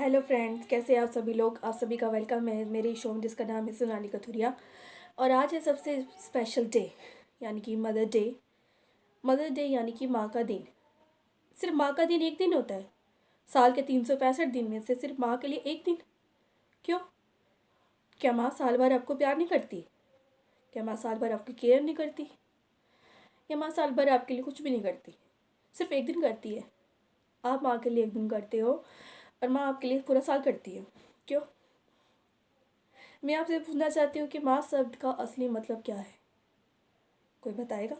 Hello friends, कैसे हैं आप सभी लोग। आप सभी का वेलकम है मेरे शो में जिसका नाम है सोनाली कथुरिया। और आज है सबसे स्पेशल डे, यानी कि मदर डे। मदर डे यानी कि माँ का दिन। सिर्फ माँ का दिन एक दिन होता है साल के 365 दिन में से, सिर्फ माँ के लिए एक दिन। क्यों? क्या माँ साल भर आपको प्यार नहीं करती? क्या माँ साल भर आपकी केयर नहीं करती? या माँ साल भर आपके लिए कुछ भी नहीं करती, सिर्फ एक दिन करती है? आप माँ के लिए एक दिन करते हो और माँ आपके लिए पूरा साल करती है। क्यों? मैं आपसे पूछना चाहती हूँ कि माँ शब्द का असली मतलब क्या है? कोई बताएगा?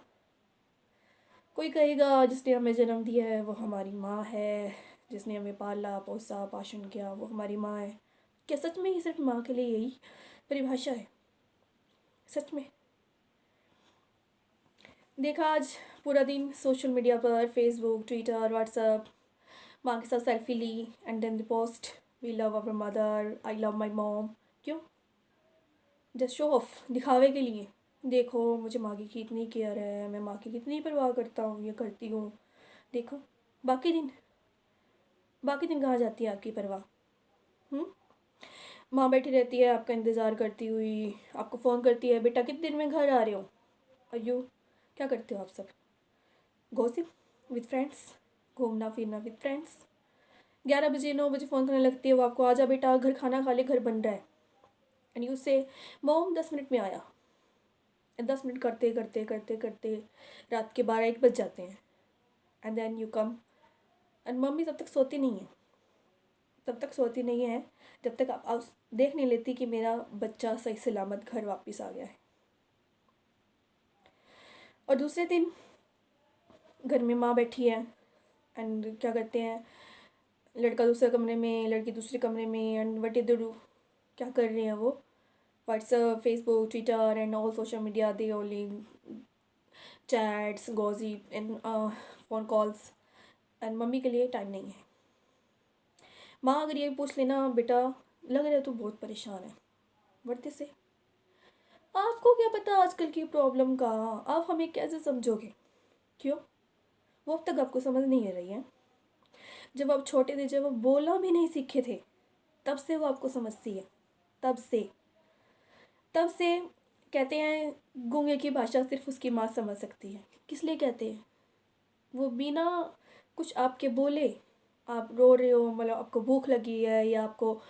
कोई कहेगा जिसने हमें जन्म दिया है वो हमारी माँ है, जिसने हमें पाला पोसा पालन किया वो हमारी माँ है। क्या सच में ही सिर्फ माँ के लिए यही परिभाषा है? सच में? देखा आज पूरा दिन सोशल मीडिया पर फेसबुक ट्विटर व्हाट्सएप, माँ के साथ सेल्फी ली and then the post, we love our mother, I love my mom. क्यों? जस्ट शो ऑफ, दिखावे के लिए। देखो मुझे माँ की कितनी केयर है, मैं माँ की कितनी परवाह करता हूँ, ये करती हूँ। देखो बाकी दिन, बाकी दिन कहाँ जाती है आपकी परवाह? हम्म। माँ बैठी रहती है आपका इंतज़ार करती हुई, आपको फ़ोन करती है, बेटा कितने दिन में घर आ रहे हो। और यू क्या करते हो आप सब? गॉसिप विद फ्रेंड्स, घूमना फिरना विद फ्रेंड्स। 11 बजे 9 बजे फ़ोन करने लगती है वो आपको, आजा बेटा घर खाना खा ले, घर बन रहा है। एंड यू से मॉम 10 मिनट में आया। 10 मिनट करते करते करते करते रात के 12 1 बज जाते हैं। And then you come, and mummy तब तक सोती नहीं है। तब तक सोती नहीं है जब तक आप देख नहीं लेती कि मेरा बच्चा सही सलामत घर वापस आ गया है। और दूसरे दिन घर में माँ बैठी है एंड क्या करते हैं, लड़का दूसरे कमरे में लड़की दूसरे कमरे में, एंड वट इज डू, क्या कर रहे हैं वो? WhatsApp Facebook Twitter and all social media, they only chats gossip and phone calls. And mummy के लिए टाइम नहीं है। माँ अगर ये पूछ लेना, बेटा लग रहा है तू बहुत परेशान है, वर्ते से, आपको क्या पता आजकल की प्रॉब्लम का, आप हमें कैसे समझोगे? क्यों? वो अब तक आपको समझ नहीं आ रही है। जब आप छोटे थे, जब आप बोलना भी नहीं सीखे थे, तब से वो आपको समझती है। तब से, तब से कहते हैं गूंगे की भाषा सिर्फ उसकी माँ समझ सकती है। किस लिए कहते हैं? वो बिना कुछ आपके बोले, आप रो रहे हो, मतलब आपको भूख लगी है या आपको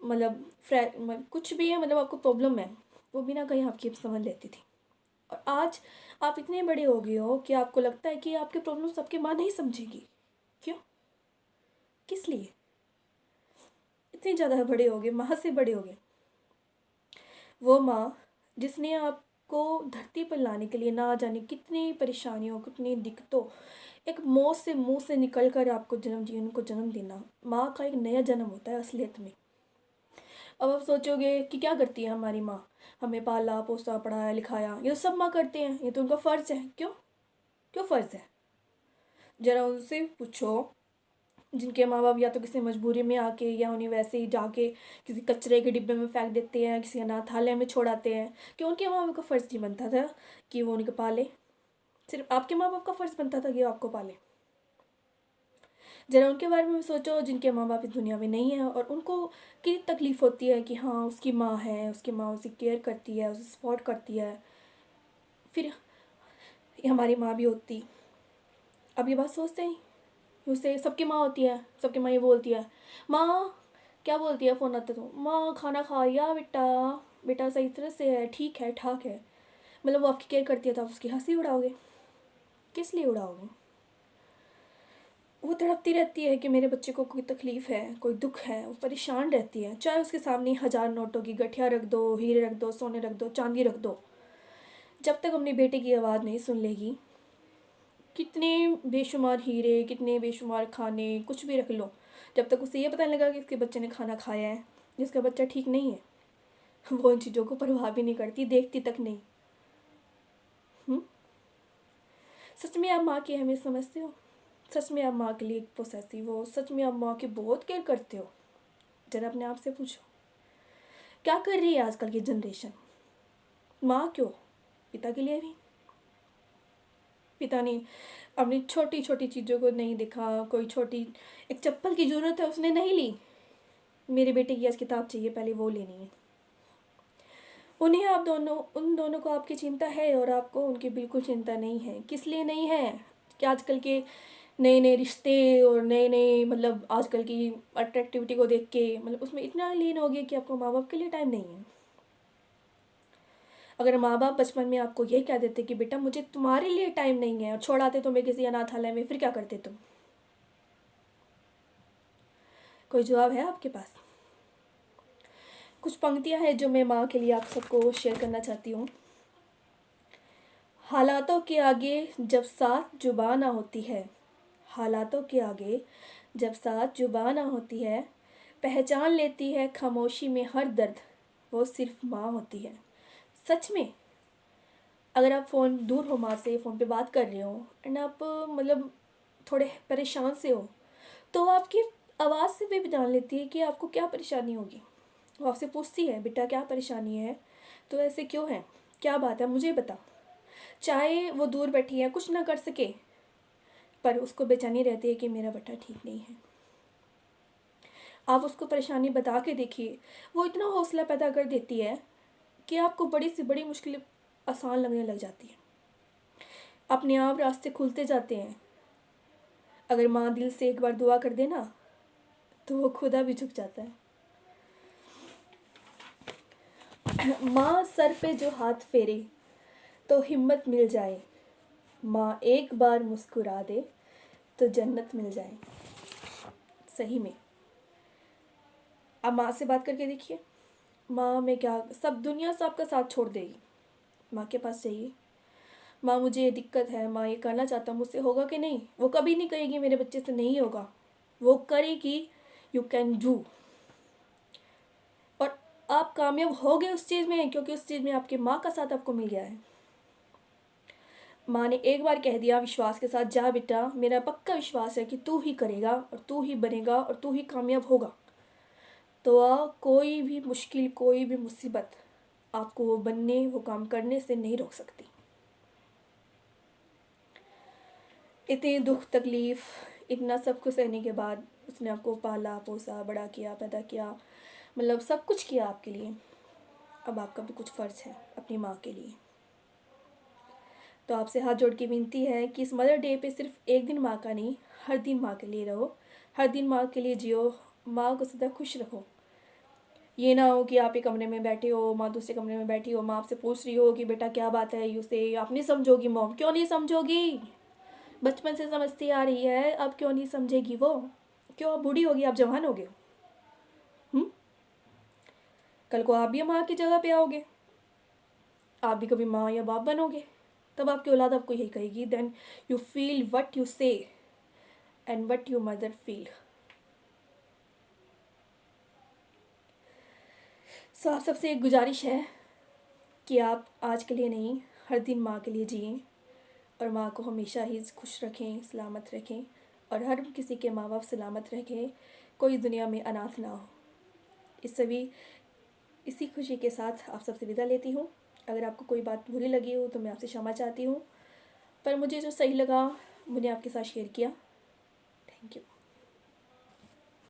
मतलब कुछ भी है, मतलब आपको प्रॉब्लम है, वो बिना कहीं आपकी समझ लेती थी। और आज आप इतने बड़े हो गए हो कि आपको लगता है कि आपके प्रॉब्लम सबके माँ नहीं समझेगी। क्यों? किस लिए? इतने ज़्यादा बड़े हो गए, माँ से बड़े हो गए। वो माँ जिसने आपको धरती पर लाने के लिए ना जाने कितनी परेशानियों कितनी दिक्कतों, एक मौत से मुंह से निकल कर आपको जन्म दिया, उनको जन्म देना माँ का एक नया जन्म होता है असलियत में। अब आप सोचोगे कि क्या करती है हमारी माँ, हमें पाला पोसा पढ़ाया लिखाया, ये तो सब माँ करते हैं, ये तो उनका फ़र्ज़ है। क्यों? क्यों फ़र्ज़ है? ज़रा उनसे पूछो जिनके माँ बाप या तो किसी मजबूरी में आके या उन्हें वैसे ही जाके किसी कचरे के डिब्बे में फेंक देते हैं, किसी अनाथालय में छोड़ाते हैं, कि उनके माँ बाप का फ़र्ज़ नहीं बनता था कि वो उनको पाले? सिर्फ आपके माँ बाप का फ़र्ज़ बनता था कि वो आपको पाले? ज़रा उनके बारे में भी सोचो जिनके माँ बाप इस दुनिया में नहीं है और उनको कितनी तकलीफ़ होती है कि हाँ उसकी माँ है, उसकी माँ उसे केयर करती है, उसे सपोर्ट करती है। फिर ये हमारी माँ भी होती। अब ये बात सोचते हैं उससे, सबकी माँ होती है, सबकी माँ ये बोलती है, माँ क्या बोलती है फ़ोन आते तो, माँ खाना खा या बेटा, बेटा सही तरह से है, ठीक है ठाक है। मतलब वो आपकी केयर करती है तो आप उसकी हंसी उड़ाओगे? किस लिए उड़ाओगे? वो तड़पती रहती है कि मेरे बच्चे को कोई तकलीफ़ है, कोई दुख है, वो परेशान रहती है, चाहे उसके सामने 1000 नोटों की गठिया रख दो, हीरे रख दो, सोने रख दो, चांदी रख दो, जब तक अपने बेटे की आवाज़ नहीं सुन लेगी, कितने बेशुमार हीरे कितने बेशुमार खाने कुछ भी रख लो, जब तक उसे ये पता नहीं लगा कि इसके बच्चे ने खाना खाया है, जिसका बच्चा ठीक नहीं है, वो इन चीज़ों को परवाह भी नहीं करती, देखती तक नहीं। हम्म। सच में आप माँ की अहमियत समझते हो? सच में आप माँ के लिए पोसेसिव हो? सच में आप माँ की बहुत केयर करते हो? जरा अपने आप से पूछो, क्या कर रही है आजकल की जनरेशन? माँ क्यों, पिता के लिए भी। पिता ने अपनी छोटी छोटी चीज़ों को नहीं देखा, कोई छोटी एक चप्पल की ज़रूरत है उसने नहीं ली, मेरे बेटे की आज किताब चाहिए, पहले वो लेनी है। उन दोनों को आपकी चिंता है और आपको उनकी बिल्कुल चिंता नहीं है। किस लिए नहीं है? कि आजकल के नए नए रिश्ते और नए नए मतलब आजकल की अट्रैक्टिविटी को देख के मतलब उसमें इतना लीन हो गया कि आपको माँ बाप के लिए टाइम नहीं है। अगर माँ बाप बचपन में आपको यही कह देते कि बेटा मुझे तुम्हारे लिए टाइम नहीं है और छोड़ाते तुम्हें किसी अनाथालय में, फिर क्या करते तुम? कोई जवाब है आपके पास? कुछ पंक्तियां हैं जो मैं माँ के लिए आप सबको शेयर करना चाहती हूँ। हालातों के आगे जब साथ जुबां ना होती है, हालातों के आगे जब साथ जुबां ना होती है, पहचान लेती है खामोशी में हर दर्द, वो सिर्फ माँ होती है। सच में अगर आप फ़ोन दूर हो माँ से, फ़ोन पे बात कर रहे हो एंड आप मतलब थोड़े परेशान से हो, तो वो आपकी आवाज़ से भी जान लेती है कि आपको क्या परेशानी होगी। वो आपसे पूछती है बेटा क्या परेशानी है, तो ऐसे क्यों है, क्या बात है मुझे बता। चाहे वो दूर बैठी है, कुछ ना कर सके, पर उसको बेचैनी रहती है कि मेरा बेटा ठीक नहीं है। आप उसको परेशानी बता के देखिए, वो इतना हौसला पैदा कर देती है कि आपको बड़ी से बड़ी मुश्किल आसान लगने लग जाती है। अपने आप रास्ते खुलते जाते हैं। अगर माँ दिल से एक बार दुआ कर देना तो वो खुदा भी झुक जाता है। माँ सर पे जो हाथ फेरे तो हिम्मत मिल जाए, माँ एक बार मुस्कुरा दे तो जन्नत मिल जाए। सही में आप माँ से बात करके देखिए, माँ मैं क्या, सब दुनिया से आपका साथ छोड़ देगी, माँ के पास जाइए। माँ मुझे ये दिक्कत है, माँ ये करना चाहता हूँ, मुझसे होगा कि नहीं? वो कभी नहीं कहेगी मेरे बच्चे से नहीं होगा, वो करेगी यू कैन डू। और आप कामयाब हो गए उस चीज़ में, क्योंकि उस चीज़ में आपकी माँ का साथ आपको मिल गया है। माँ ने एक बार कह दिया विश्वास के साथ, जा बेटा मेरा पक्का विश्वास है कि तू ही करेगा और तू ही बनेगा और तू ही कामयाब होगा, तो कोई भी मुश्किल, कोई भी मुसीबत आपको वो बनने, वो काम करने से नहीं रोक सकती। इतने दुख तकलीफ़, इतना सब कुछ सहने के बाद उसने आपको पाला पोसा, बड़ा किया, पैदा किया, मतलब सब कुछ किया आपके लिए। अब आपका भी कुछ फ़र्ज़ है अपनी माँ के लिए। तो आपसे हाथ जोड़ के विनती है कि इस मदर डे पे सिर्फ एक दिन माँ का नहीं, हर दिन माँ के लिए रहो, हर दिन माँ के लिए जियो, माँ को सदा खुश रखो। ये ना हो कि आप एक कमरे में बैठे हो, माँ दूसरे कमरे में बैठी हो, माँ आपसे पूछ रही हो कि बेटा क्या बात है, यू से आप नहीं समझोगी मॉम, क्यों नहीं समझोगी? बचपन से समझती आ रही है, अब क्यों नहीं समझेगी वो? क्यों अब बूढ़ी होगी, आप जवान हो गए? कल को आप भी माँ की जगह पे आओगे, आप भी कभी माँ या बाप बनोगे, तब आपकी औलाद आपको यही कहेगी, then you feel what you say and what you mother feel. So आप सबसे एक गुजारिश है कि आप आज के लिए नहीं, हर दिन माँ के लिए जिएं और माँ को हमेशा ही खुश रखें, सलामत रखें और हर किसी के माँ बाप सलामत रखें, कोई दुनिया में अनाथ ना हो। इसी खुशी के साथ आप सबसे विदा लेती हूँ। अगर आपको कोई बात बुरी लगी हो तो मैं आपसे क्षमा चाहती हूँ, पर मुझे जो सही लगा मैंने आपके साथ शेयर किया। Thank you.